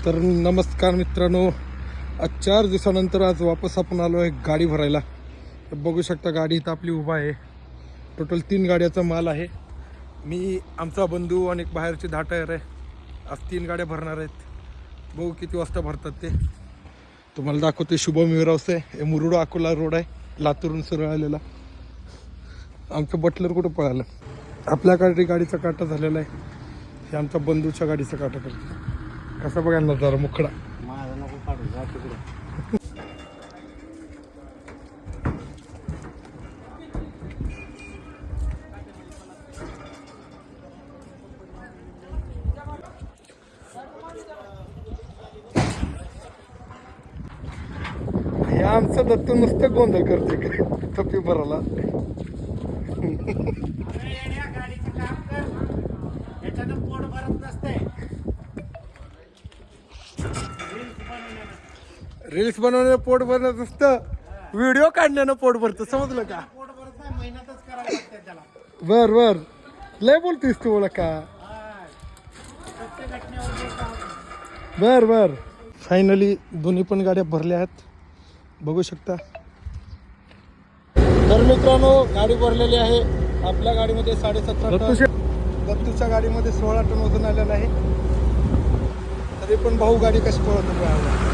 तर नमस्कार मित्रांनो, आज 4 दिवसानंतर आज वापस आपण आलो आहे गाडी भरायला. तर बघू शकता गाडी इथं आपली उभा आहे. टोटल 3 गाड्याचा माल आहे. मी, आमचा बंधू आणि एक बाहेरचे 10 टायर आहे. आज 3 गाड्या भरणार आहेत. बघू किती वाजता भरतात ते तुम्हाला दाखवते. शुभम विरावसे हे मुरुड अकोला रोड आहे, लातूरून सरळ आलेला. आमचं बटलर कुठं पळालं. आपल्याकडे गाडीचा काटा झालेला आहे. हे आमच्या बंधूच्या गाडीचा काटा करतो. कसा बघायला जरा मुखडा माझा नको काढू जा तिकडे. हे आमचं दत्तू नुसतं गोंधळ करते का थप्पी भराला. गाडीचं काम कर, याच्यानं पोट भरत नसते. रील्स बनवण्यानं पोट भरत असतं, व्हिडिओ काढण्यानं पोट भरतं. समजलं का? पोट भरत नाही, मेहनतच करावी लागते त्याला. बर बर, लय बोलतोस तू मला का. प्रत्येक घटनेवर बर बर. फायनली दोन्ही पण गाड्या भरल्या आहेत, बघू शकता. तर मित्रांनो, गाडी भरलेली आहे. आपल्या गाडीमध्ये 17.5 टन, दत्तूच्या गाडीमध्ये 16 टन वजन आलेलं आहे. तरी पण भाऊ गाडी कशी पळवतो बघा.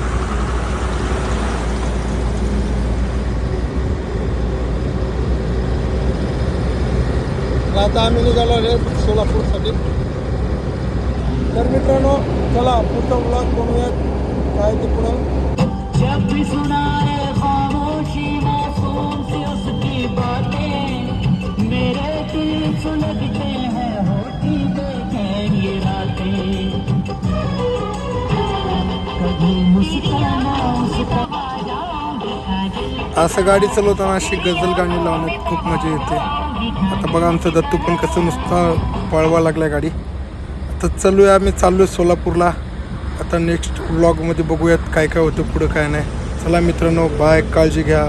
आता आम्ही निघालो आहे सोलापूरसाठी. तर मित्रांनो, चला पुढचा ब्लॉग बनवूयात. काय ते पुढं जब भी सुनाए खामोशी मासूम सी उसकी बातें, मेरे दिल सुलगते हैं होती बेचैन ये रातें, कभी मुस्काना असं गाडी चालवताना अशी गझल गाणी लावण्यात खूप मजा येते. आता बघा आमचं दत्तू पण कसं नुसतं पळवा लागलाय गाडी. आता आम्ही चाललोय सोलापूरला. आता नेक्स्ट व्लॉगमध्ये बघूयात काय काय होतं पुढं काय नाही. चला मित्रांनो, बाय, काळजी घ्या.